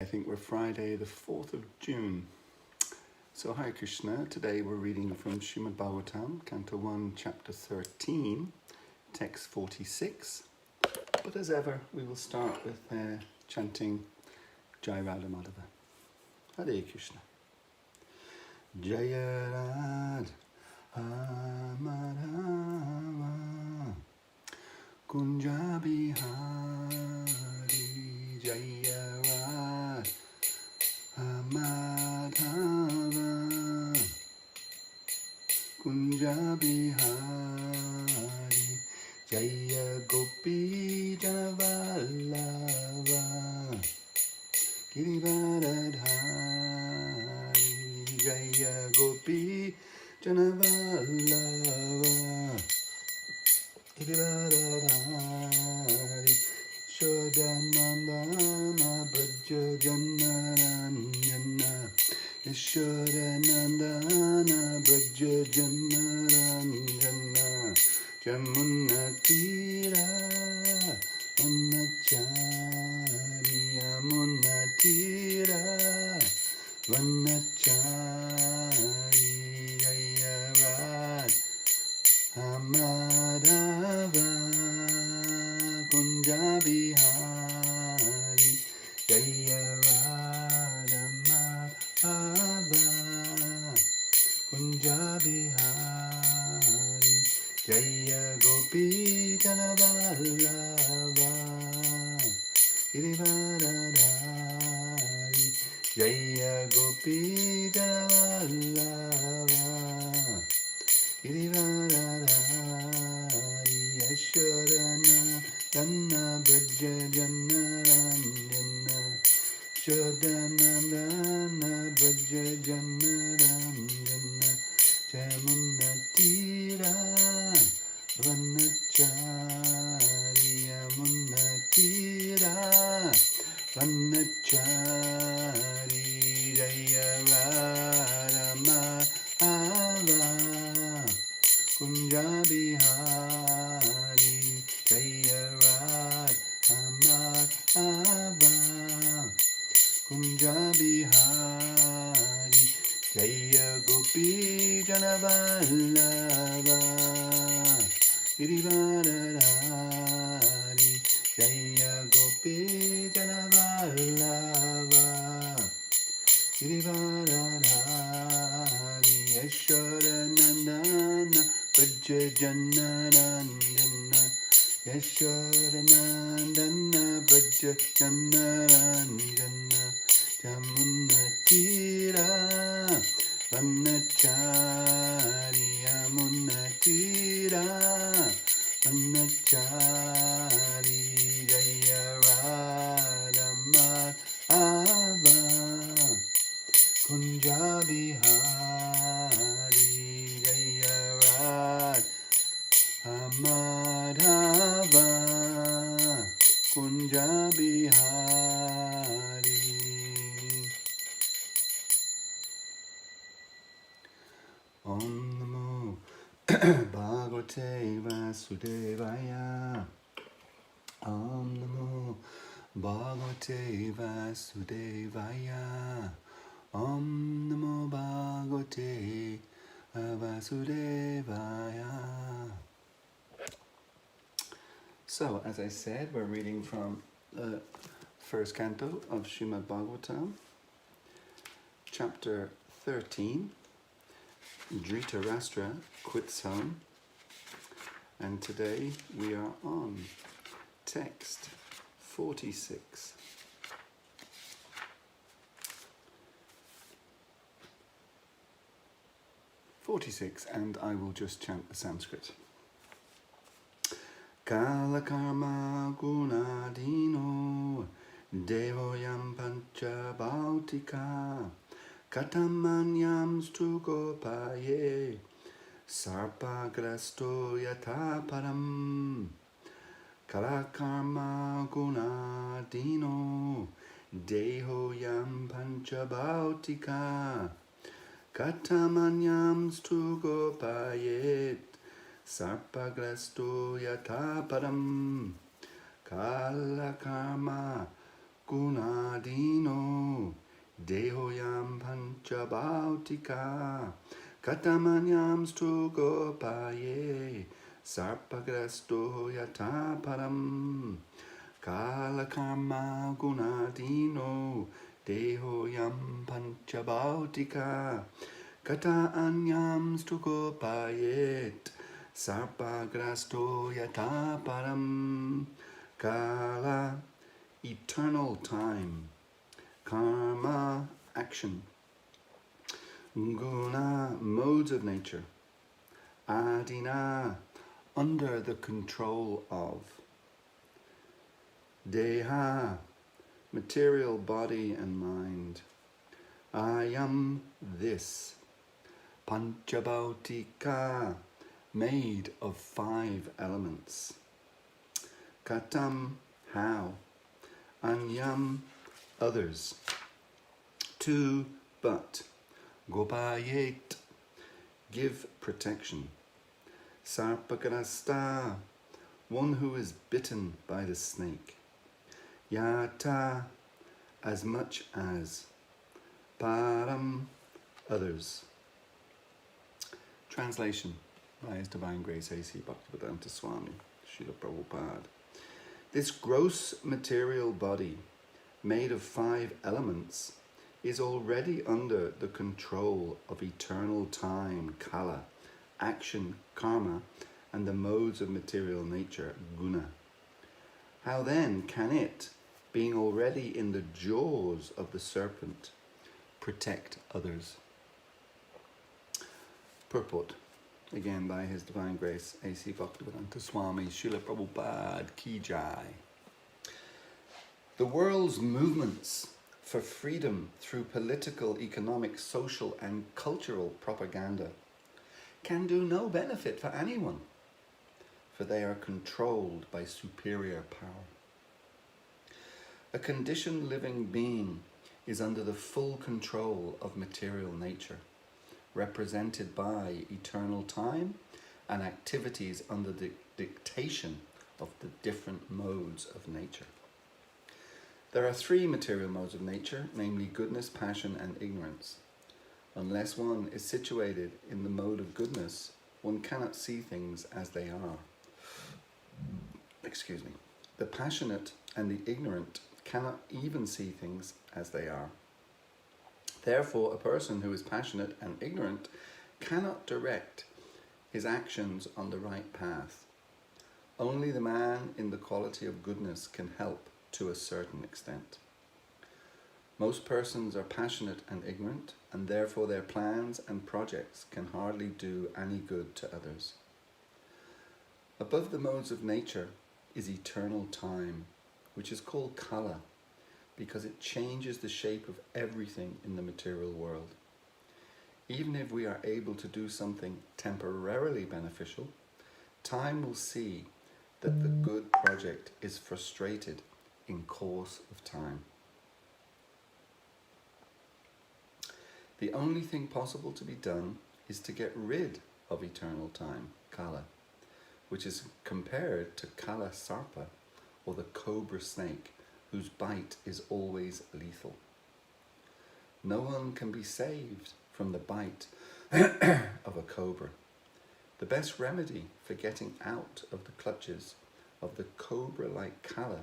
I think we're Friday the 4th of June. So Hare Krishna, today we're reading from Srimad-Bhagavatam, Canto 1, Chapter 13, Text 46. But as ever, we will start with chanting Jai Radha Madhava. Hare Krishna. Jaya Radha Madhava Kunja Bihari Jaya Madhava Kunja Bihari Jaya Gopi Janavallava Girivaradhari Jaya Gopi Janavallava Girivaradhari Yashodanandana Braja Janaranjana Yashodanandana Braja Janaranjana Jamunatira Vanachari Yamunatira Vanachari Jayarad Amadava Kunja Bihari Jaya Radha Madhava Kunja Bihari Jaya Gopi Janavallava Girivaradhari Jaya Gopi Janavallava Girivaradhari Yashodana Dana Braja Janaranjana Yashodana Dana Braja Janaranjana Jamunatira Vanachari Yamunatira Vanachari Jaya Radha Madhava Kunja Bihari Jaya Radha Madhava Kunja Bihari Jaya Gopi Janavallava Girivaradhari Jaya Gopi Janavallava Girivaradhari Yashodanandana Braja Janaranjana Yashodanandana Braja Janaranjana Jamunatira Vanachari Yamunatira Vanachari Jaya Radha Madhava Kunja Bihari Jaya Radha Madhava Kunja Bihari. Om Namo Bhagavate Vasudevaya. Om Namo Bhagavate Vasudevaya. Om Namo Bhagavate Vasudevaya. So, as I said, we're reading from the first canto of Srimad-Bhagavatam, chapter 13. Dhritarashtra quits home, and today we are on text 46. And I will just chant the Sanskrit. Kala karma gunadino devoyam pancha bhautika Katamanyam stugopaye sarpagrasto yathā param kalakarma gunadino dehoyam panchabhautika katamanyam stugopayet sarpagrasto yathā param kalakarma gunadino dehoyam panchabhautika katamanyam stugopaye sarpagrasto yathā param kalakarma gunadino dehoyam panchabhautika kata anyam stukopayet sarpagrasto yathā param. Kala, eternal time. Karma, action. Guna, modes of nature. Adina, under the control of. Deha, material body and mind. Ayam, this. Panchabhautika, made of 5 elements. Katam, how. Anyam, others. To, but. Gopayet, give protection. Sarpagrasta, one who is bitten by the snake. Yathā, as much as. Param, others. Translation by His Divine Grace A.C. Bhaktivedanta Swami, Srila Prabhupada. This gross material body, made of 5 elements, is already under the control of eternal time, kala, action, karma, and the modes of material nature, guna. How then can it, being already in the jaws of the serpent, protect others? Purport, again by His Divine Grace A.C. Bhaktivedanta Swami, Srila Prabhupada Ki Jai. The world's movements for freedom through political, economic, social and cultural propaganda can do no benefit for anyone, for they are controlled by superior power. A conditioned living being is under the full control of material nature, represented by eternal time and activities under the dictation of the different modes of nature. There are 3 material modes of nature, namely goodness, passion, and ignorance. Unless one is situated in the mode of goodness, one cannot see things as they are. Excuse me. The passionate and the ignorant cannot even see things as they are. Therefore, a person who is passionate and ignorant cannot direct his actions on the right path. Only the man in the quality of goodness can help to a certain extent. Most persons are passionate and ignorant, and therefore their plans and projects can hardly do any good to others. Above the modes of nature is eternal time, which is called kala, because it changes the shape of everything in the material world. Even if we are able to do something temporarily beneficial, time will see that the good project is frustrated in course of time. The only thing possible to be done is to get rid of eternal time, kala, which is compared to kala sarpa, or the cobra snake, whose bite is always lethal. No one can be saved from the bite of a cobra. The best remedy for getting out of the clutches of the cobra-like kala,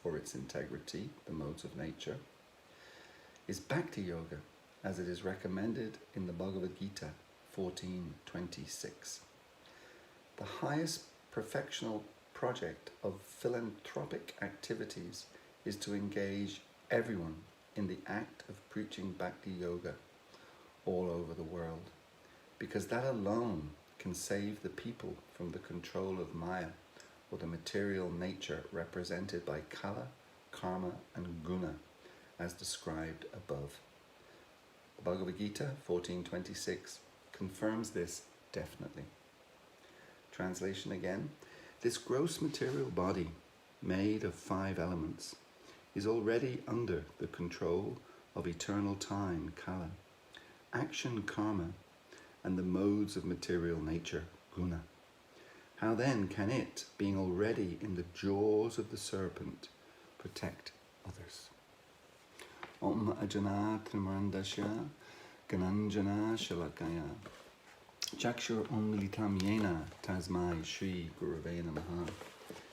or its integrity, the modes of nature, is bhakti yoga, as it is recommended in the Bhagavad Gita 14:26. The highest perfectional project of philanthropic activities is to engage everyone in the act of preaching bhakti yoga all over the world, because that alone can save the people from the control of Maya, or the material nature represented by kala, karma and guna, as described above. The Bhagavad Gita 14:26 confirms this definitely. Translation again. This gross material body, made of 5 elements, is already under the control of eternal time, kala, action, karma, and the modes of material nature, guna. How then can it, being already in the jaws of the serpent, protect others? Om Ajana Trimandasya Gananjana Shalakaya Chakshur Onmilitam Yena Tasmai Shri Gurave Namaha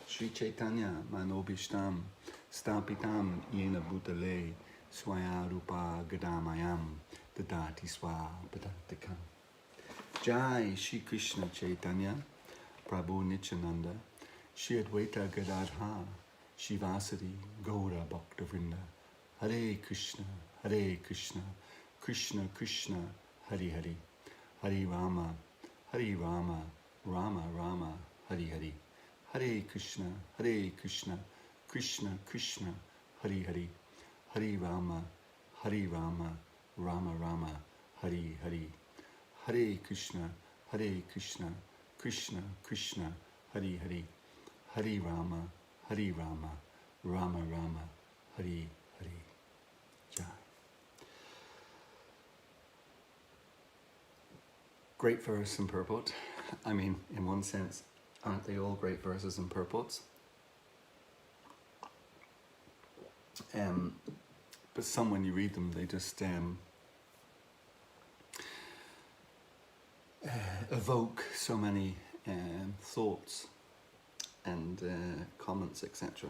Shri Chaitanya Manobishtam Stapitam Yena Bhutale Swaya Rupa Gadamayam Dadati Swa Padantikam. Jai Shri Krishna Chaitanya Prabhu Nityananda Shri Advaita Gadadha Shivasati Gaura Bhakta Vrinda Hare Krishna Krishna Krishna Hari Hari Hari Rama Rama Rama Hari Hari Hare Krishna Krishna Krishna Hari Hari Hari Rama Rama Rama Hari Hari Hare Krishna Krishna Krishna Hari Hari Hari Rama Rama Rama Hari Hari. Jai. Great verse and purport. I mean, in one sense, aren't they all great verses and purports? But some, when you read them, they just evoke so many thoughts and comments, etc.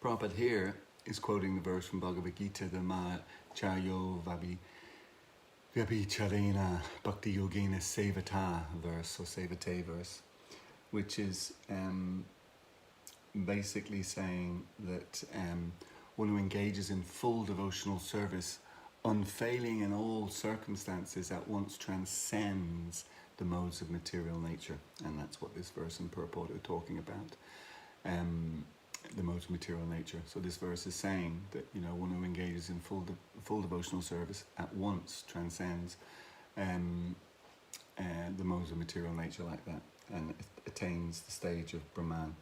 Prabhupada here is quoting the verse from Bhagavad Gita, the Vabhicharena Bhakti Yogena Sevata verse, or Sevate verse, which is basically saying that one who engages in full devotional service, unfailing in all circumstances, at once transcends the modes of material nature. And that's what this verse and purport are talking about, the modes of material nature. So this verse is saying that, you know, one who engages in full devotional service at once transcends the modes of material nature like that, and attains the stage of Brahman.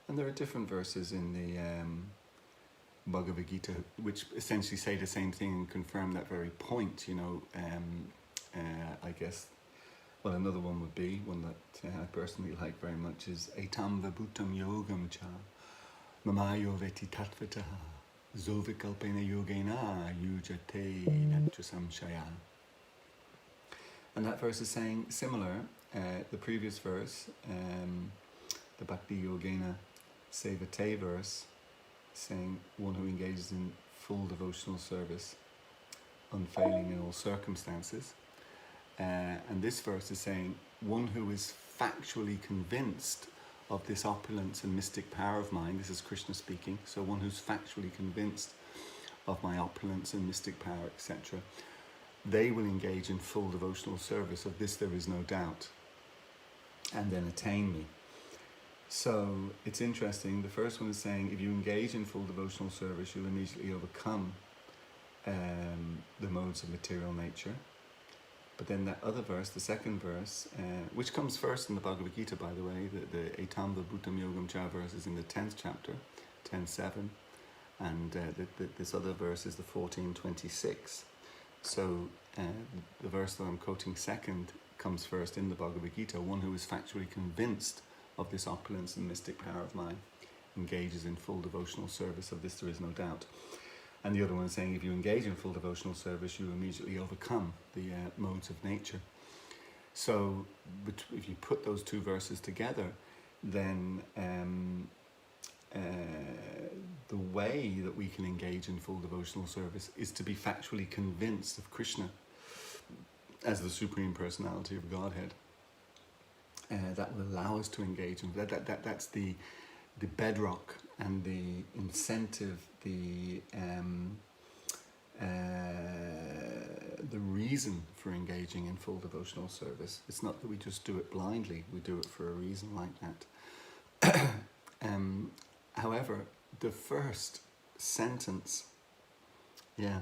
And there are different verses in the Bhagavad Gita which essentially say the same thing and confirm that very point, you know. I guess, well, another one would be, one that I personally like very much, is Etam Vibhutam Yogam Cha Mamayo Veti Tattvataha Zovikalpena Yogena Yujate Natra Samshaya. And that verse is saying similar. The previous verse, the Bhakti Yogena Sevate verse, saying one who engages in full devotional service, unfailing in all circumstances. And this verse is saying one who is factually convinced of this opulence and mystic power of mine. This is Krishna speaking. So one who's factually convinced of my opulence and mystic power, etc., they will engage in full devotional service. Of this there is no doubt, and then attain me. So it's interesting. The first one is saying if you engage in full devotional service, you'll immediately overcome the modes of material nature. But then that other verse, the second verse, which comes first in the Bhagavad Gita, by the way, the Etam Vibhutam Yogam Cha verse is in the 10th chapter, 10.7, and this other verse is the 14.26. So the verse that I'm quoting second comes first in the Bhagavad Gita. One who is factually convinced of this opulence and mystic power of mine engages in full devotional service. Of this there is no doubt. And the other one is saying if you engage in full devotional service, you immediately overcome the modes of nature. So if you put those two verses together, then the way that we can engage in full devotional service is to be factually convinced of Krishna as the Supreme Personality of Godhead. That will allow us to engage in that's the bedrock and the incentive, the reason for engaging in full devotional service. It's not that we just do it blindly, we do it for a reason like that. However, the first sentence of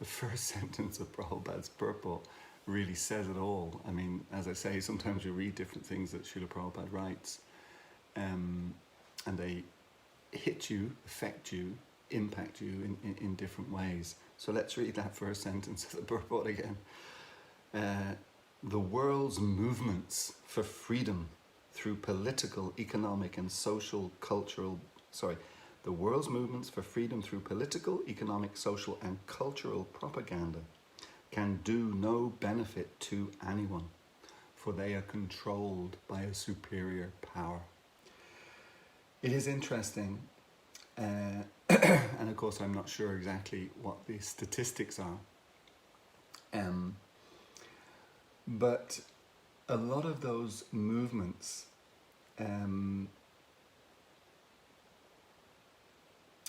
Prabhupada's purport really says it all. I mean, as I say, sometimes you read different things that Srila Prabhupada writes, and they hit you, affect you, impact you in different ways. So let's read that first sentence of the purport again. The world's movements for freedom through political, economic and social, cultural, The world's movements for freedom through political, economic, social and cultural propaganda can do no benefit to anyone, for they are controlled by a superior power. It is interesting, and of course I'm not sure exactly what the statistics are, but a lot of those movements,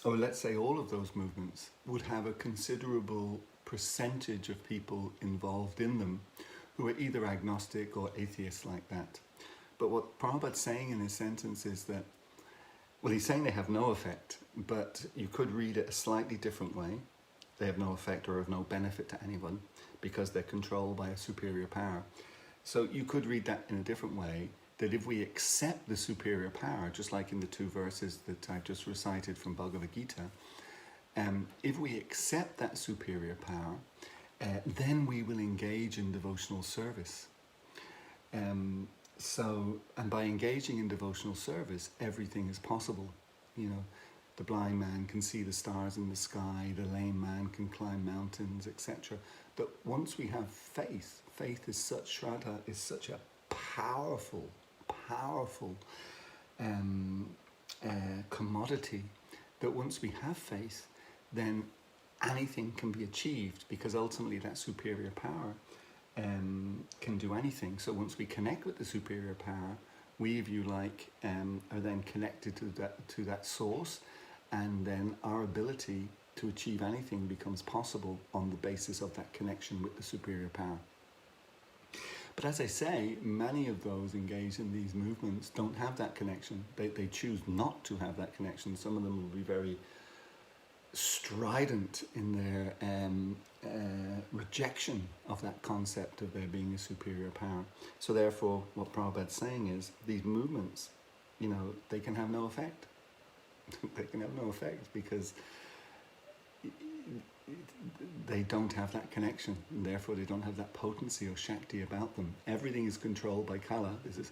or let's say all of those movements, would have a considerable percentage of people involved in them who are either agnostic or atheists like that. But what Prabhupada's saying in his sentence is that, well, he's saying they have no effect, but you could read it a slightly different way. They have no effect or of no benefit to anyone because they're controlled by a superior power. So you could read that in a different way, that if we accept the superior power, just like in the two verses that I've just recited from Bhagavad Gita, if we accept that superior power, then we will engage in devotional service. And by engaging in devotional service, everything is possible. You know, the blind man can see the stars in the sky, the lame man can climb mountains, etc. But once we have faith, faith is such, Shraddha is such a powerful commodity, that once we have faith, then anything can be achieved, because ultimately that superior power can do anything. So once we connect with the superior power, we, if you like, are then connected to that source, and then our ability to achieve anything becomes possible on the basis of that connection with the superior power. But as I say, many of those engaged in these movements don't have that connection. They choose not to have that connection. Some of them will be very strident in their rejection of that concept of there being a superior power. So therefore, what Prabhupada's saying is, these movements, you know, they can have no effect. They can have no effect because they don't have that connection, and therefore they don't have that potency or shakti about them. Everything is controlled by kala, this is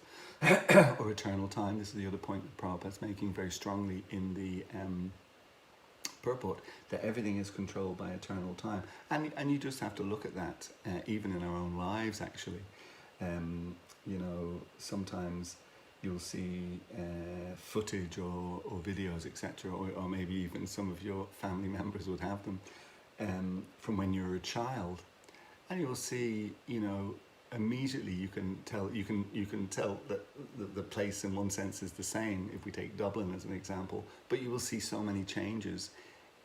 or eternal time. This is the other point that Prabhupada's making very strongly in the purport, that everything is controlled by eternal time. And you just have to look at that, even in our own lives, actually. You know, sometimes you'll see footage or videos, etc., or maybe even some of your family members would have them, from when you were a child, and you'll see, you know, immediately you can tell that the place in one sense is the same, if we take Dublin as an example, but you will see so many changes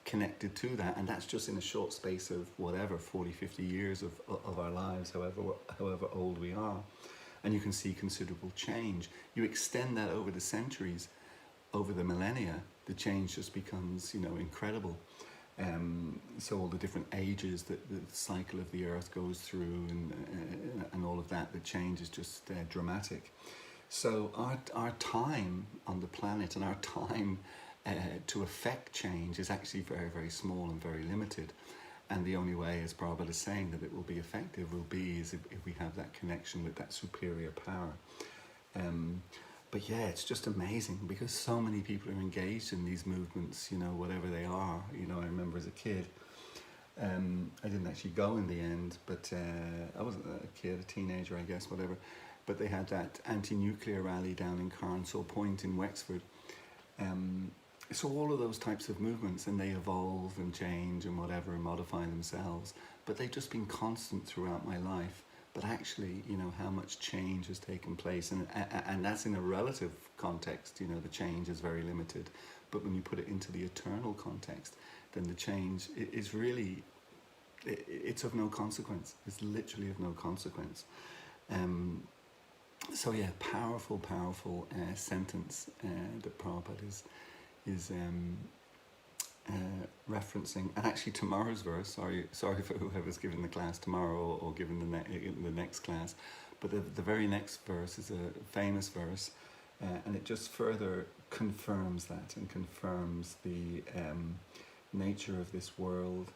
connected to that, and that's just in a short space of whatever, 40-50 years of our lives, however old we are, and you can see considerable change. You extend that over the centuries, over the millennia, the change just becomes, you know, incredible. So all the different ages that the cycle of the earth goes through, and all of that, the change is just dramatic. So our time on the planet, and our time to affect change, is actually very, very small and very limited. And the only way, as Prabhupada is saying, that it will be effective will be is if we have that connection with that superior power. But yeah, it's just amazing, because so many people are engaged in these movements, you know, whatever they are. You know, I remember as a kid, I didn't actually go in the end, but I wasn't a kid, a teenager, I guess, whatever. But they had that anti-nuclear rally down in Carnsall Point in Wexford. So all of those types of movements, and they evolve and change and whatever and modify themselves, but they've just been constant throughout my life. But actually, you know, how much change has taken place, and that's in a relative context, you know, the change is very limited. But when you put it into the eternal context, then the change is really, it's of no consequence. It's literally of no consequence. So yeah, powerful sentence that Prabhupada is referencing. And actually tomorrow's verse, sorry for whoever's giving the class tomorrow or giving the next class, but the very next verse is a famous verse, and it just further confirms that, and confirms the nature of this world,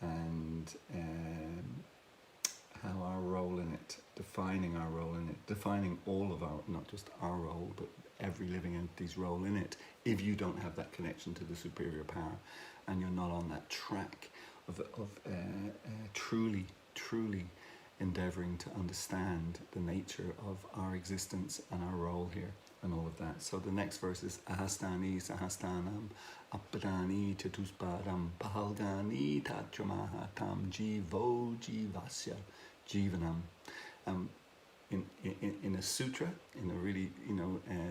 and how our role in it, defining our role in it, defining all of our, not just our role, but every living entity's role in it, if you don't have that connection to the superior power and you're not on that track of truly endeavouring to understand the nature of our existence and our role here and all of that. So the next verse is ahastani sahasthanam appadani chatusparam pahalgani tatramaha tam jivo jivasya jivanam. In a sutra, in a really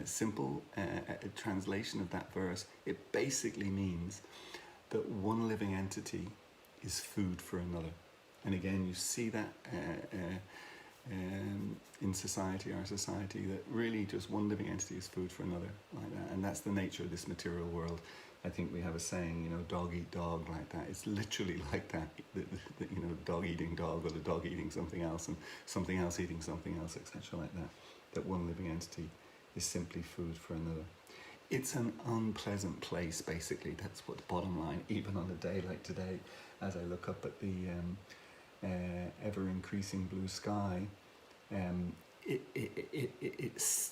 simple translation of that verse, it basically means that one living entity is food for another. And again, you see that in society, our society, that really just one living entity is food for another, like that. And that's the nature of this material world. I think we have a saying, dog eat dog, like that. It's literally like that, dog eating dog, or the dog eating something else, and something else eating something else, etc., like that. That one living entity is simply food for another. It's an unpleasant place, basically. That's what the bottom line, even on a day like today, as I look up at the ever-increasing blue sky, it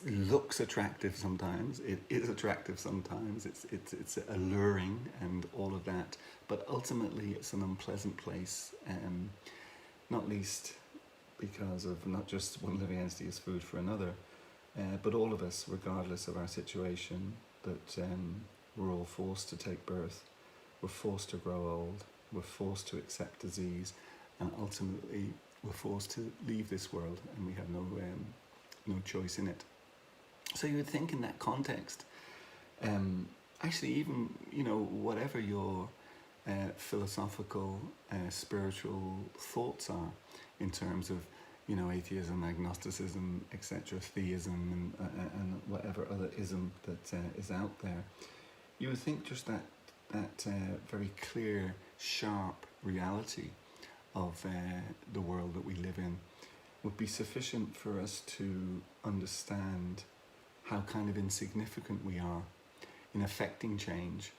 looks attractive sometimes, it is attractive sometimes, it's alluring and all of that, but ultimately it's an unpleasant place, not least because of not just one living entity is food for another, but all of us, regardless of our situation, that we're all forced to take birth, we're forced to grow old, we're forced to accept disease, and ultimately we're forced to leave this world, and we have no choice in it. So you would think in that context, actually even, whatever your philosophical, spiritual thoughts are in terms of, atheism, agnosticism, etc., theism, and whatever other ism that is out there, you would think just that very clear, sharp reality of the world that we live in would be sufficient for us to understand how kind of insignificant we are in affecting change.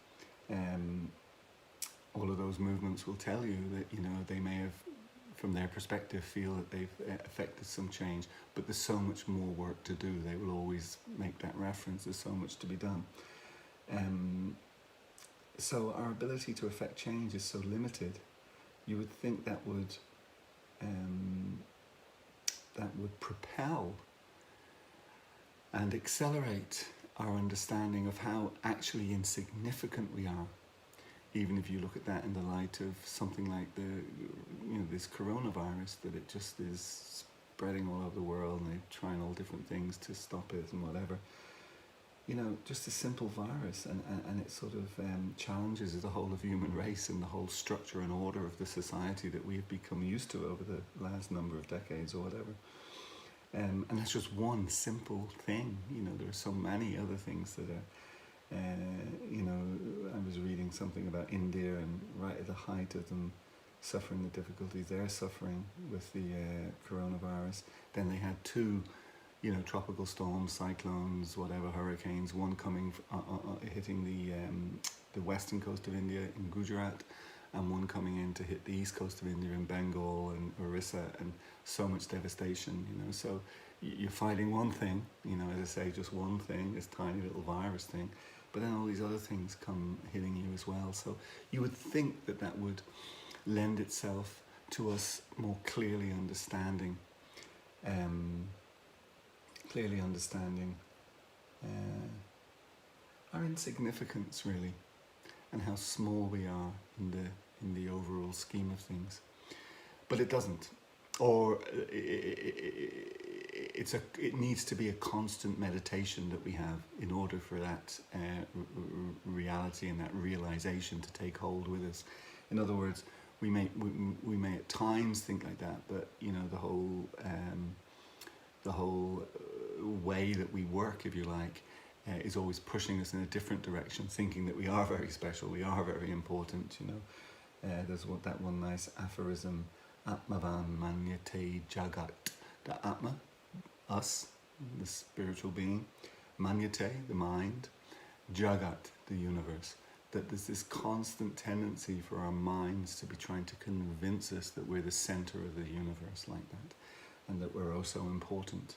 All of those movements will tell you that they may have, from their perspective, feel that they've affected some change, but there's so much more work to do. They will always make that reference. There's so much to be done. So our ability to affect change is so limited. You would think that would propel and accelerate our understanding of how actually insignificant we are. Even if you look at that in the light of something like this coronavirus, that it just is spreading all over the world, and they're trying all different things to stop it and whatever. Just a simple virus, and it sort of challenges the whole of human race and the whole structure and order of the society that we've become used to over the last number of decades or whatever. And that's just one simple thing. There are so many other things that are, I was reading something about India, and right at the height of them suffering the difficulties they're suffering with the coronavirus, then they had two tropical storms, cyclones, whatever, hurricanes, one coming hitting the western coast of India in Gujarat, and one coming in to hit the east coast of India in Bengal and Orissa, and so much devastation, So you're fighting one thing, as I say, just one thing, this tiny little virus thing, but then all these other things come hitting you as well. So you would think that would lend itself to us more clearly understanding our insignificance, really, and how small we are in the overall scheme of things. But it doesn't, or it needs to be a constant meditation that we have in order for that reality and that realization to take hold with us. In other words, we may at times think like that, but the whole way that we work, if you like, is always pushing us in a different direction, thinking that we are very special, we are very important. There's that one nice aphorism, Atmavan manyate jagat, the Atma, us, the spiritual being, manyate, the mind, jagat, the universe, that there's this constant tendency for our minds to be trying to convince us that we're the center of the universe like that, and that we're oh so important.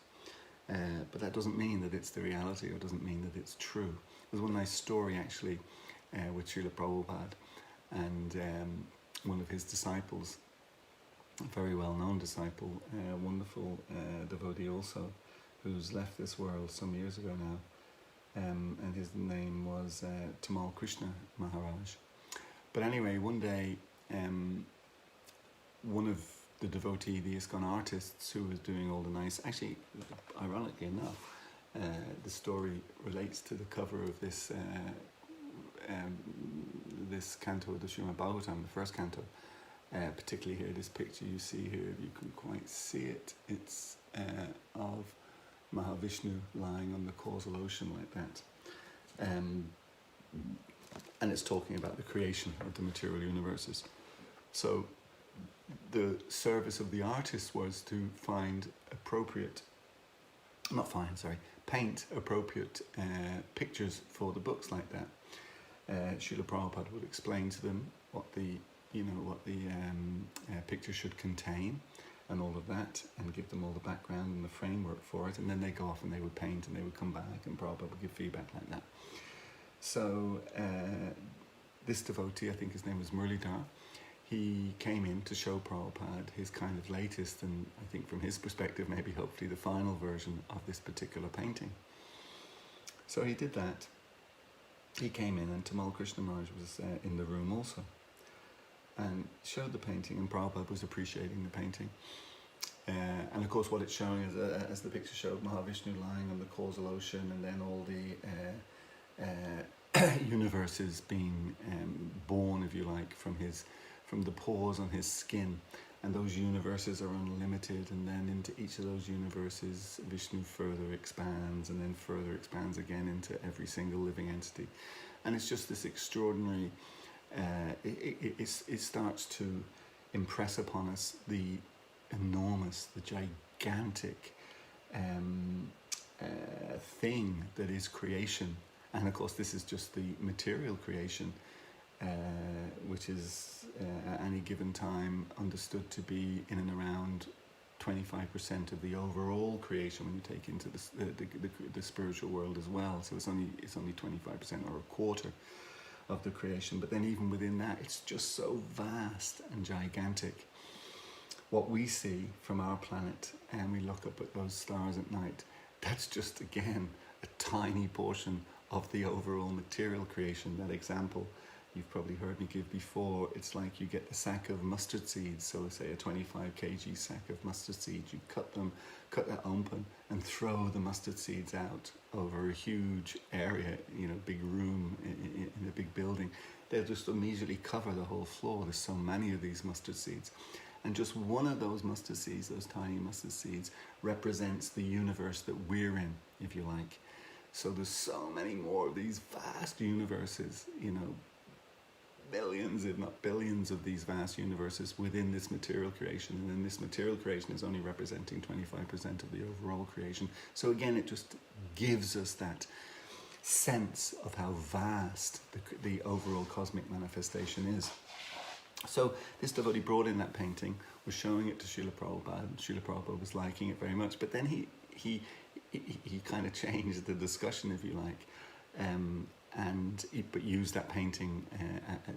But that doesn't mean that it's the reality, or doesn't mean that it's true. There's one nice story actually with Srila Prabhupada and one of his disciples, a very well-known disciple, wonderful devotee also, who's left this world some years ago now. And his name was Tamal Krishna Maharaj. But anyway, one day, one of the devotee, the ISKCON artists who was doing all the nice, actually, ironically enough, the story relates to the cover of this this canto of the Srimad-Bhagavatam, the first canto. Particularly here, this picture you see here, if you can quite see it, it's of Mahavishnu lying on the causal ocean like that. And it's talking about the creation of the material universes. So the service of the artist was to paint appropriate pictures for the books like that. Srila Prabhupada would explain to them what the picture should contain and all of that, and give them all the background and the framework for it, and then they go off and they would paint and they would come back and Prabhupada would give feedback like that. So this devotee, I think his name was Muralidhar, he came in to show Prabhupada his kind of latest, and I think from his perspective maybe hopefully the final version of this particular painting. So he did that. He came in, and Tamal Krishna Maharaj was in the room also, and showed the painting, and Prabhupada was appreciating the painting. And of course what it's showing is, as the picture showed, Mahavishnu lying on the causal ocean, and then all the universes being born, if you like, from the pores on his skin. And those universes are unlimited, and then into each of those universes Vishnu further expands, and then further expands again into every single living entity. And it's just this extraordinary, it starts to impress upon us the enormous, the gigantic thing that is creation. And of course this is just the material creation, which is at any given time understood to be in and around 25% of the overall creation when you take into the spiritual world as well. So it's only 25% or a quarter of the creation. But then even within that, it's just so vast and gigantic. What we see from our planet, and we look up at those stars at night, that's just again a tiny portion of the overall material creation. That example you've probably heard me give before. It's like you get a sack of mustard seeds, so say a 25 kg sack of mustard seeds, you cut that open and throw the mustard seeds out over a huge area, big room in a big building. They'll just immediately cover the whole floor. There's so many of these mustard seeds. And just one of those mustard seeds, those tiny mustard seeds, represents the universe that we're in, if you like. So there's so many more of these vast universes, millions, if not billions, of these vast universes within this material creation. And then this material creation is only representing 25% of the overall creation. So again, it just gives us that sense of how vast the overall cosmic manifestation is. So this devotee brought in that painting, was showing it to Srila Prabhupada, and Srila Prabhupada was liking it very much. But then he kind of changed the discussion, if you like, but used that painting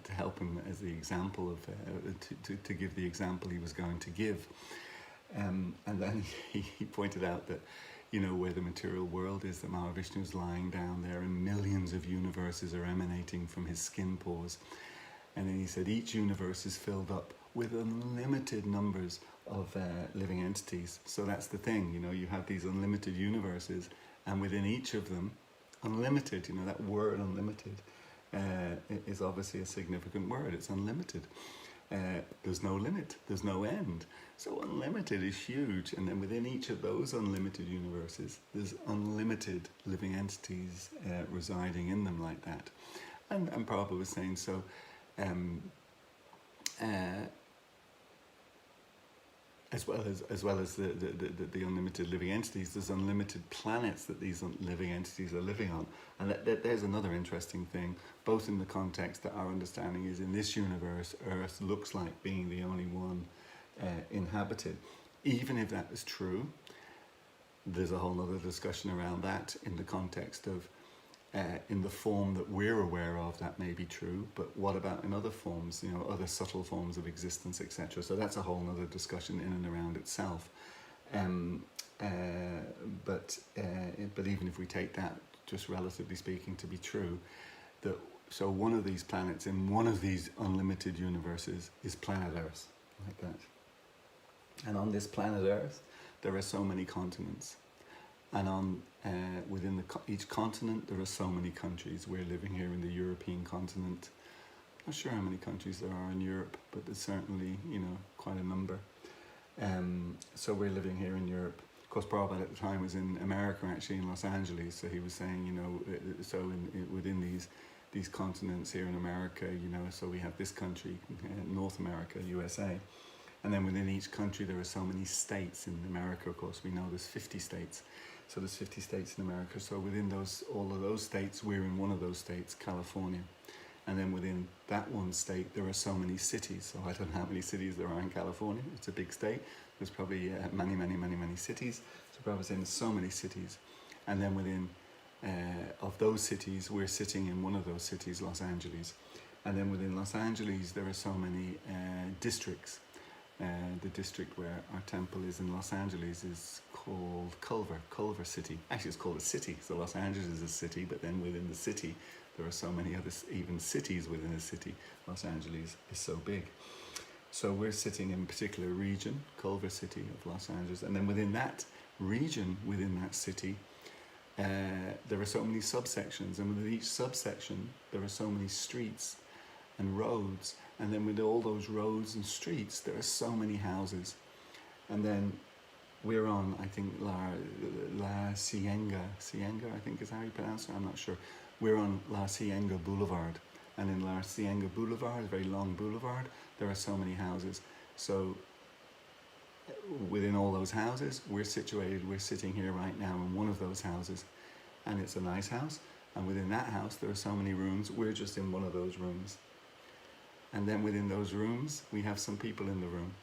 to help him as the example of to give the example he was going to give. And then he pointed out that where the material world is, that Mahavishnu is lying down there, and millions of universes are emanating from his skin pores. And then he said each universe is filled up with unlimited numbers of living entities. So that's the thing, you have these unlimited universes, and within each of them, unlimited, that word unlimited is obviously a significant word. It's unlimited. There's no limit, there's no end. So unlimited is huge, and then within each of those unlimited universes, there's unlimited living entities residing in them like that. And Prabhupada was saying, so as as well as the unlimited living entities, there's unlimited planets that these living entities are living on. And there's another interesting thing, both in the context that our understanding is in this universe, Earth looks like being the only one inhabited. Even if that is true, there's a whole other discussion around that in the context of in the form that we're aware of, that may be true, but what about in other forms, other subtle forms of existence, etc. So that's a whole other discussion in and around itself. But even if we take that, just relatively speaking, to be true, so one of these planets in one of these unlimited universes is planet Earth, like that. And on this planet Earth, there are so many continents. And on within each continent, there are so many countries. We're living here in the European continent. Not sure how many countries there are in Europe, but there's certainly, quite a number. So we're living here in Europe. Of course, Prabhupada at the time was in America, actually in Los Angeles. So he was saying, within these continents here in America, so we have this country, North America, USA. And then within each country, there are so many states. In America, of course, we know there's 50 states. So there's 50 states in America. So within all of those states, we're in one of those states, California. And then within that one state, there are so many cities. So I don't know how many cities there are in California. It's a big state. There's probably many, many, many, many cities. So probably saying there's so many cities. And then within of those cities, we're sitting in one of those cities, Los Angeles. And then within Los Angeles, there are so many districts. The district where our temple is in Los Angeles is called Culver City. Actually, it's called a city. So Los Angeles is a city, but then within the city, there are so many other, even cities within a city. Los Angeles is so big. So we're sitting in a particular region, Culver City of Los Angeles. And then within that region, within that city, there are so many subsections. And within each subsection, there are so many streets and roads. And then with all those roads and streets, there are so many houses. And then we're on, I think, La Cienega, I think is how you pronounce it, I'm not sure. We're on La Cienega Boulevard. And in La Cienega Boulevard, a very long boulevard, there are so many houses. So within all those houses, we're sitting here right now in one of those houses. And it's a nice house. And within that house, there are so many rooms. We're just in one of those rooms. And then within those rooms, we have some people in the room.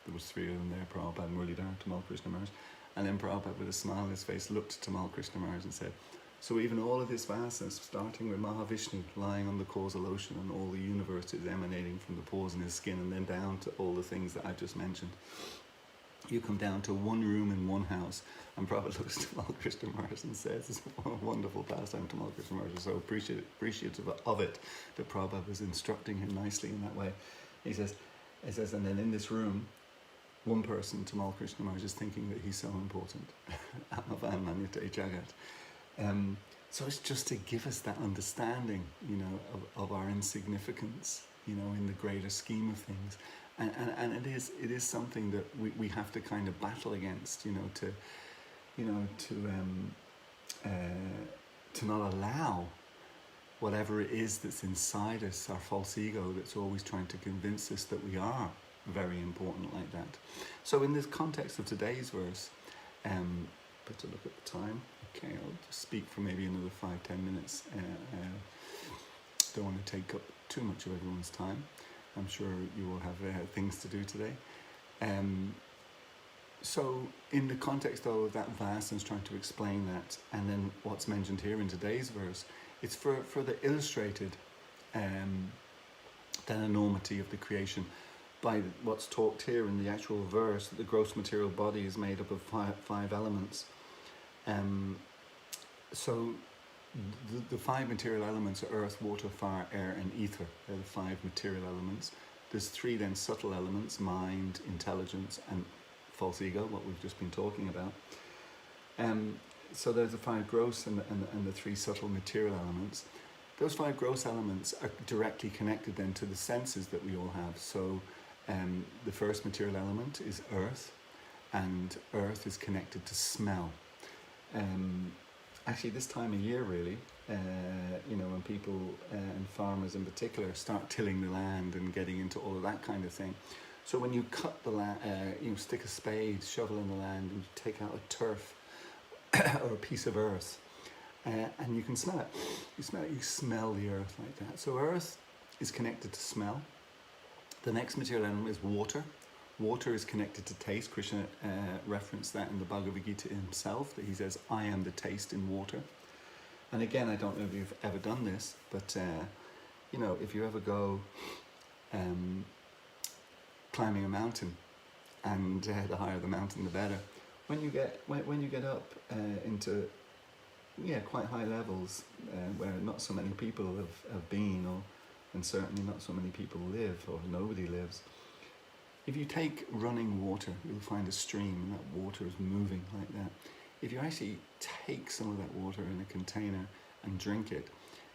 There was 3 of them there, Prabhupada, Muralidhar, Tamal Krishna Maharaj. And then Prabhupada, with a smile on his face, looked at Tamal Krishna Maharaj and said, so even all of this vastness, starting with Mahavishnu lying on the causal ocean and all the universes emanating from the pores in his skin, and then down to all the things that I've just mentioned, you come down to one room in one house. And Prabhupada looks at Tamal Krishna Maharaj and says, it's a wonderful pastime. Tamal Krishna Maharaj is so appreciative of it, that Prabhupada was instructing him nicely in that way. He says, and then in this room, one person, Tamal Krishna Maharaj, is thinking that he's so important. Atmavan Manyate Jagat. So it's just to give us that understanding, of our insignificance, in the greater scheme of things. And it is something that we have to kind of battle against, to not allow whatever it is that's inside us, our false ego, that's always trying to convince us that we are very important like that. So in this context of today's verse, better look at the time. Okay, I'll just speak for maybe another 5-10 minutes. Don't want to take up too much of everyone's time. I'm sure you will have things to do today. So in the context though of that vastness, trying to explain that, and then what's mentioned here in today's verse, it's for the illustrated that enormity of the creation by what's talked here in the actual verse, that the gross material body is made up of five elements. So the 5 material elements are earth, water, fire, air and ether. They're the 5 material elements. There's 3 then subtle elements, mind, intelligence and false ego, what we've just been talking about. So there's the 5 gross and the 3 subtle material elements. Those 5 gross elements are directly connected then to the senses that we all have. So the first material element is earth, and earth is connected to smell. Actually, this time of year, really, when people and farmers in particular start tilling the land and getting into all of that kind of thing, So when you cut the land, you stick a spade, shovel in the land, and you take out a turf or a piece of earth, and you can smell it. You smell the earth like that. So earth is connected to smell. The next material element is water. Water is connected to taste. Krishna referenced that in the Bhagavad Gita himself, that he says, I am the taste in water. And again, I don't know if you've ever done this, but if you ever go climbing a mountain, and the higher the mountain, the better. When you get up into quite high levels where not so many people have been, and certainly not so many people live, or nobody lives. If you take running water, you'll find a stream, and that water is moving like that. If you actually take some of that water in a container and drink it,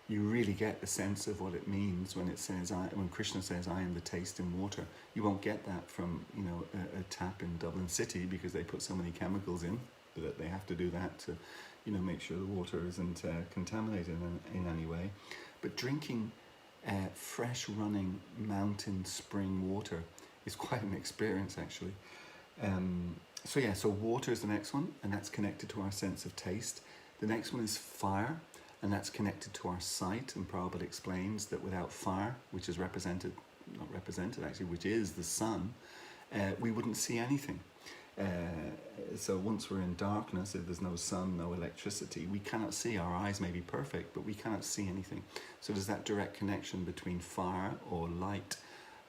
you really get the sense of what it means when it says, when Krishna says, I am the taste in water. You won't get that from a tap in Dublin City, because they put so many chemicals in that they have to do that to make sure the water isn't contaminated in any way. But drinking fresh running mountain spring water is quite an experience, actually. So water is the next one, and that's connected to our sense of taste. The next one is fire, and that's connected to our sight, and Prabhupada explains that without fire, which is which is the sun, we wouldn't see anything. So once we're in darkness, if there's no sun, no electricity, we cannot see. Our eyes may be perfect, but we cannot see anything. So there's that direct connection between fire or light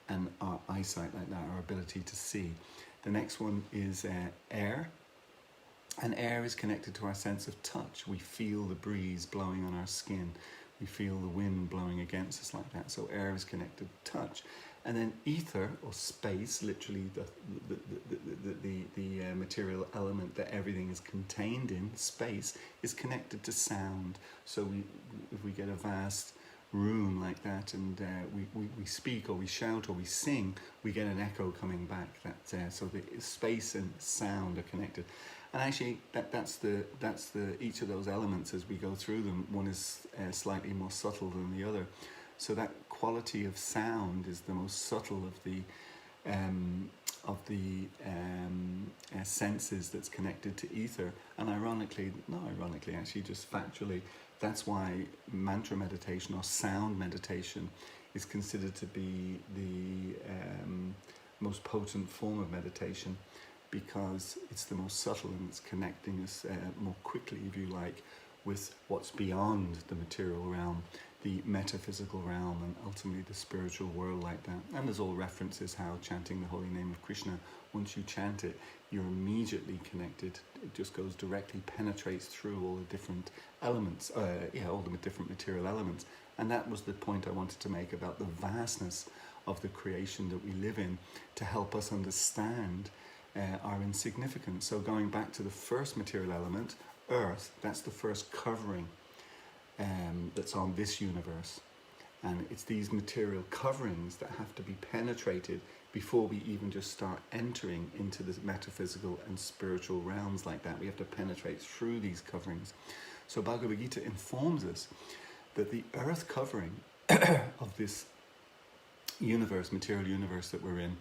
and our eyesight like that, our ability to see. The next one is air. And air is connected to our sense of touch. We feel the breeze blowing on our skin. We feel the wind blowing against us like that. So air is connected to touch. And then ether, or space, literally the material element that everything is contained in, space, is connected to sound. So if we get a vast room like that, and we speak or we shout or we sing, we get an echo coming back. So the space and sound are connected. And actually, that's each of those elements as we go through them. One is slightly more subtle than the other. So that quality of sound is the most subtle of the senses that's connected to ether. And actually just factually, that's why mantra meditation or sound meditation is considered to be the most potent form of meditation, because it's the most subtle, and it's connecting us more quickly, if you like, with what's beyond the material realm, the metaphysical realm, and ultimately the spiritual world like that. And there's all references how chanting the holy name of Krishna, once you chant it, you're immediately connected. It just goes directly, penetrates through all the different elements, all the different material elements. And that was the point I wanted to make about the vastness of the creation that we live in, to help us understand our insignificance. So going back to the first material element, earth, that's the first covering that's on this universe. And it's these material coverings that have to be penetrated before we even just start entering into the metaphysical and spiritual realms like that. We have to penetrate through these coverings. So Bhagavad Gita informs us that the earth covering of this universe, material universe that we're in,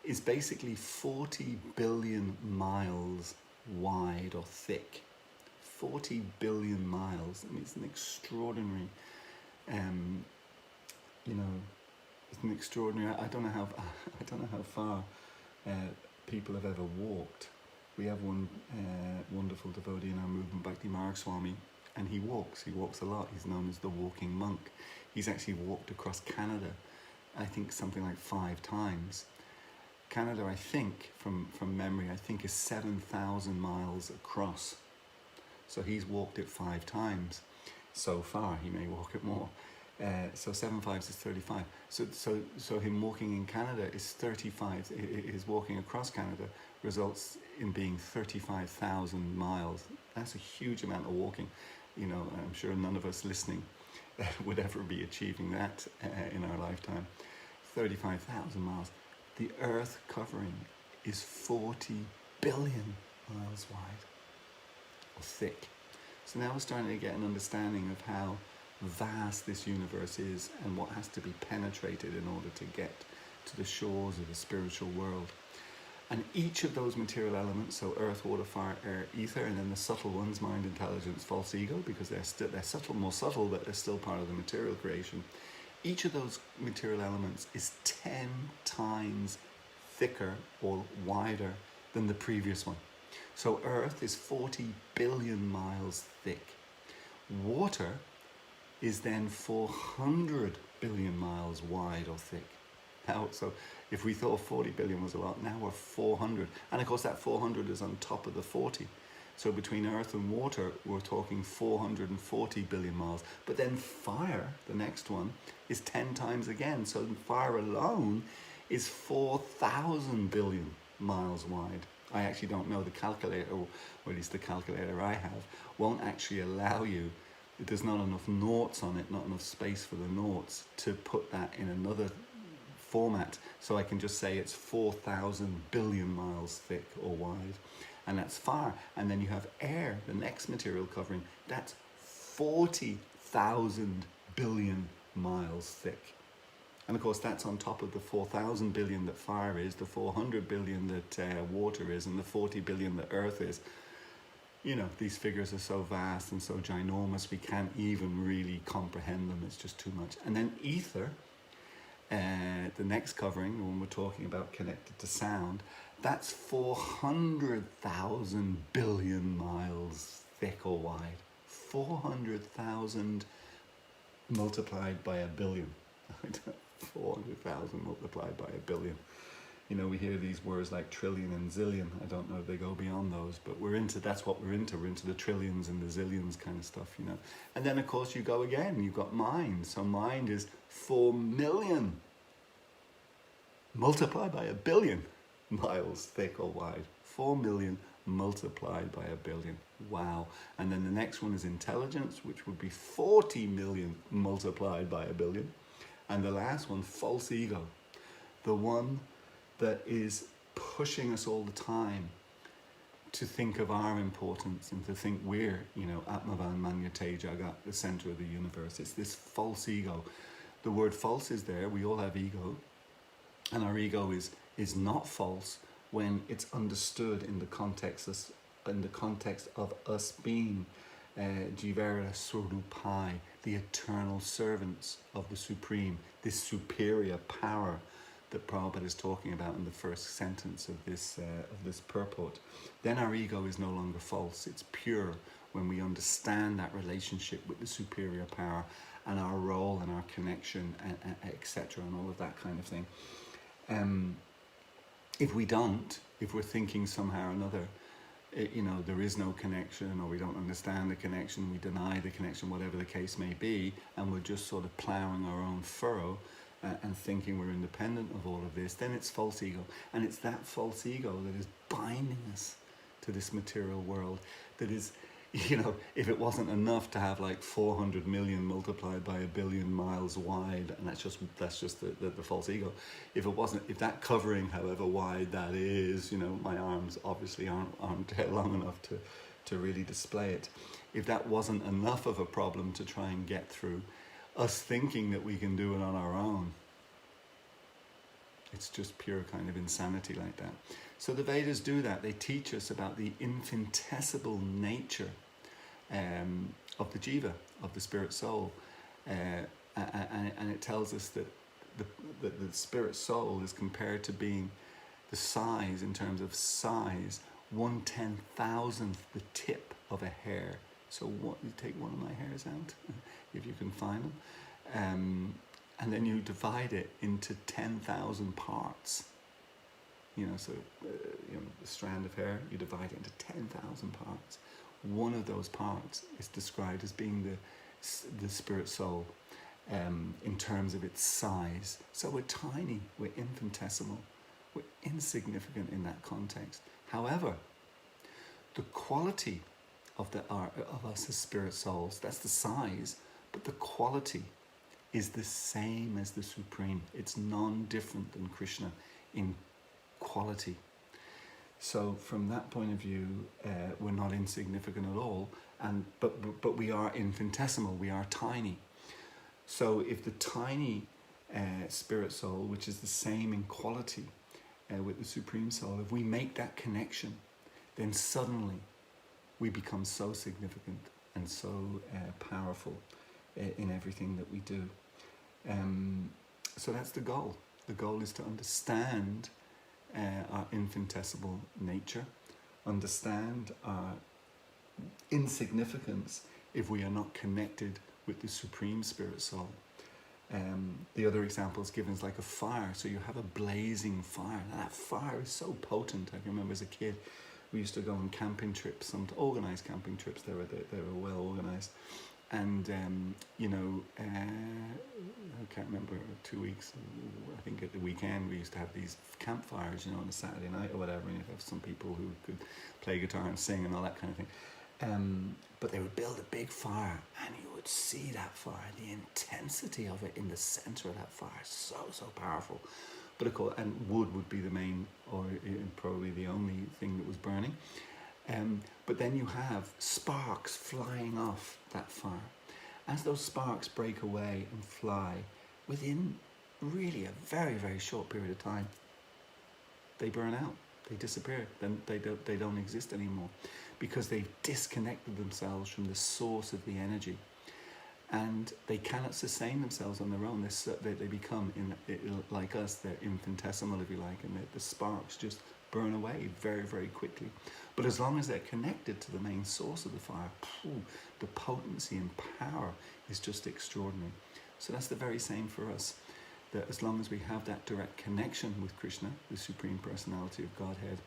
is basically 40 billion miles wide or thick. 40 billion miles. I mean, it's an extraordinary, it's an extraordinary. I don't know how far people have ever walked. We have one wonderful devotee in our movement, Bhakti Marg Swami, and he walks a lot. He's known as the walking monk. He's actually walked across Canada, I think something like 5 times. Canada, I think, from memory, I think is 7,000 miles across. So he's walked it 5 times so far. He may walk it more. So 7 5s is 35. So him walking in Canada is 35. His walking across Canada results in being 35,000 miles. That's a huge amount of walking. I'm sure none of us listening would ever be achieving that in our lifetime. 35,000 miles. The earth covering is 40 billion miles wide, or thick. So now we're starting to get an understanding of how vast this universe is, and what has to be penetrated in order to get to the shores of the spiritual world. And each of those material elements, so earth, water, fire, air, ether, and then the subtle ones, mind, intelligence, false ego, because they're subtle, more subtle, but they're still part of the material creation. Each of those material elements is 10 times thicker or wider than the previous one. So earth is 40 billion miles thick. Water is then 400 billion miles wide or thick. Now, so if we thought 40 billion was a lot, now we're 400. And of course that 400 is on top of the 40. So between earth and water, we're talking 440 billion miles. But then fire, the next one, is 10 times again. So fire alone is 4,000 billion miles wide. I actually don't know the calculator, or at least the calculator I have, won't actually allow you, there's not enough noughts on it, not enough space for the noughts to put that in another format. So I can just say it's 4,000 billion miles thick or wide. And that's fire. And then you have air, the next material covering, that's 40,000 billion miles thick. And of course that's on top of the 4,000 billion that fire is, the 400 billion that water is, and the 40 billion that earth is. You know, these figures are so vast and so ginormous, we can't even really comprehend them. It's just too much. And then ether, the next covering, when we're talking about connected to sound, that's 400,000 billion miles thick or wide. 400,000 multiplied by a billion. 400,000 multiplied by a billion. You know, we hear these words like trillion and zillion. I don't know if they go beyond those, but that's what we're into. We're into the trillions and the zillions kind of stuff, you know. And then of course you go again, you've got mind. So mind is 4 million multiplied by a billion miles thick or wide. 4 million multiplied by a billion. Wow. And then the next one is intelligence, which would be 40 million multiplied by a billion. And the last one, false ego, the one that is pushing us all the time to think of our importance and to think we're, you know, Atmavan Manyate Jagat, the center of the universe. It's this false ego. The word false is there. We all have ego. And our ego is not false when it's understood in the context of us being Jivara Swarupai, the eternal servants of the Supreme, this superior power that Prabhupada is talking about in the first sentence of this purport. Then our ego is no longer false. It's pure when we understand that relationship with the superior power and our role and our connection, and etc., and all of that kind of thing. If we don't, if we're thinking somehow or another, you know, there is no connection, or we don't understand the connection, we deny the connection, whatever the case may be, and we're just sort of ploughing our own furrow and thinking we're independent of all of this, then it's false ego. And it's that false ego that is binding us to this material world, that is, you know, if it wasn't enough to have like 400 million multiplied by a billion miles wide, and that's just the false ego. If that covering, however wide that is, you know, my arms obviously aren't long enough to really display it. If that wasn't enough of a problem to try and get through, us thinking that we can do it on our own, it's just pure kind of insanity like that. So the Vedas do that. They teach us about the infinitesimal nature of the jiva, of the spirit soul, and it tells us that the spirit soul is compared to being the size, in terms of size, 1/10,000th the tip of a hair. So you take one of my hairs out, if you can find them, and then you divide it into 10,000 parts. You know, so you know, the strand of hair, you divide it into 10,000 parts. One of those parts is described as being the spirit soul, in terms of its size. So we're tiny, we're infinitesimal, we're insignificant in that context. However, the quality of us as spirit souls, that's the size, but the quality is the same as the Supreme. It's non-different than Krishna in quality. So from that point of view, we're not insignificant at all, but we are infinitesimal, we are tiny. So if the tiny spirit soul, which is the same in quality with the Supreme Soul, if we make that connection, then suddenly we become so significant and so powerful in everything that we do. So that's the goal. The goal is to understand our infinitesimal nature, understand our insignificance if we are not connected with the Supreme Spirit Soul. The other examples given is like a fire. So you have a blazing fire. Now that fire is so potent. I can remember as a kid, we used to go on camping trips, some organised camping trips. They were well organised, and I can't remember, 2 weeks. I think at the weekend we used to have these campfires, on a Saturday night or whatever, and you'd have some people who could play guitar and sing and all that kind of thing. But they would build a big fire, and you would see that fire, the intensity of it in the centre of that fire, so powerful. But of course, and wood would be the main, or probably the only thing that was burning. But then you have sparks flying off that fire. As those sparks break away and fly, within really a very, very short period of time, they burn out, they disappear, then they don't exist anymore, because they've disconnected themselves from the source of the energy. And they cannot sustain themselves on their own. They become, like us, they're infinitesimal, if you like, and the sparks just burn away very, very quickly. But as long as they're connected to the main source of the fire, the potency and power is just extraordinary. So that's the very same for us, that as long as we have that direct connection with Krishna, the Supreme Personality of Godhead,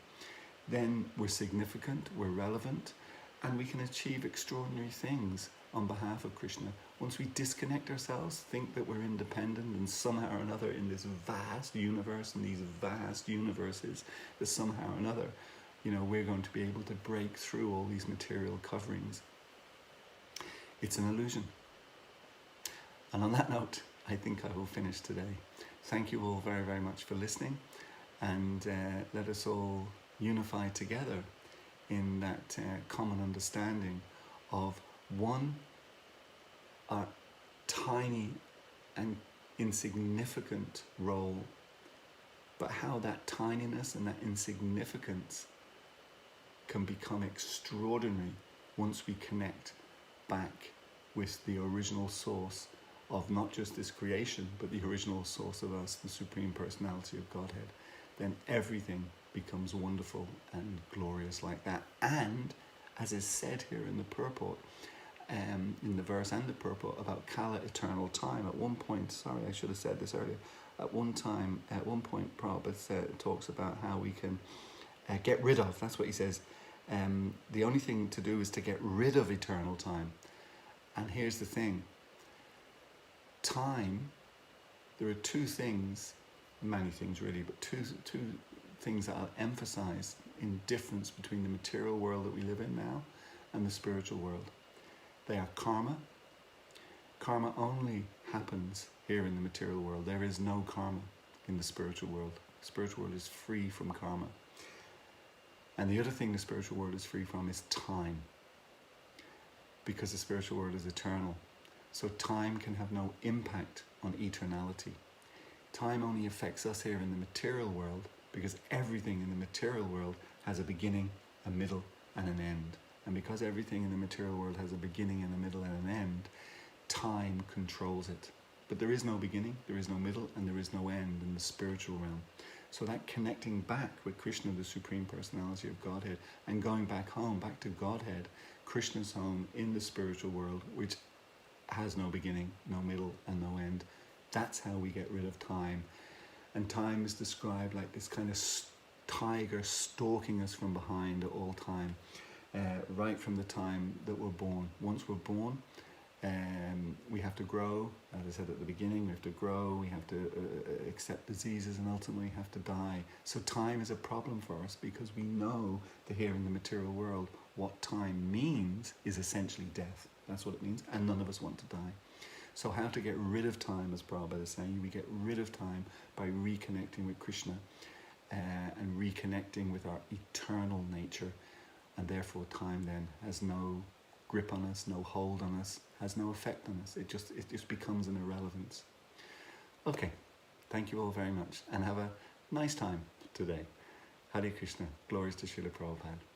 then we're significant, we're relevant, and we can achieve extraordinary things on behalf of Krishna. Once we disconnect ourselves, think that we're independent, and somehow or another in this vast universe and these vast universes, that somehow or another, we're going to be able to break through all these material coverings. It's an illusion. And on that note, I think I will finish today. Thank you all very, very much for listening, and let us all unify together in that common understanding of one, our tiny and insignificant role, but how that tininess and that insignificance can become extraordinary once we connect back with the original source of not just this creation, but the original source of us, the Supreme Personality of Godhead. Then everything becomes wonderful and glorious like that. And as is said here in the purport, in the verse and the purport about Kala, eternal time, at one point, sorry, I should have said this earlier, at one point Prabhupada talks about how we can get rid of, that's what he says, the only thing to do is to get rid of eternal time. And here's the thing, time, there are two things, many things really, but two things that I'll emphasize in difference between the material world that we live in now and the spiritual world. They are karma. Karma only happens here in the material world. There is no karma in the spiritual world. The spiritual world is free from karma. And the other thing the spiritual world is free from is time, because the spiritual world is eternal. So time can have no impact on eternality. Time only affects us here in the material world, because everything in the material world has a beginning, a middle, and an end. And because everything in the material world has a beginning and a middle and an end, time controls it. But there is no beginning, there is no middle, and there is no end in the spiritual realm. So that connecting back with Krishna, the Supreme Personality of Godhead, and going back home, back to Godhead, Krishna's home in the spiritual world, which has no beginning, no middle, and no end. That's how we get rid of time. And time is described like this kind of tiger stalking us from behind at all time. Right from the time that we're born. Once we're born, we have to grow. As I said at the beginning, we have to grow, we have to accept diseases, and ultimately have to die. So time is a problem for us, because we know that here in the material world, what time means is essentially death. That's what it means, and none of us want to die. So how to get rid of time, as Prabhupada is saying, we get rid of time by reconnecting with Krishna and reconnecting with our eternal nature. And therefore time then has no grip on us, no hold on us, has no effect on us. It just becomes an irrelevance. Okay, thank you all very much and have a nice time today. Hare Krishna, glories to Srila Prabhupada.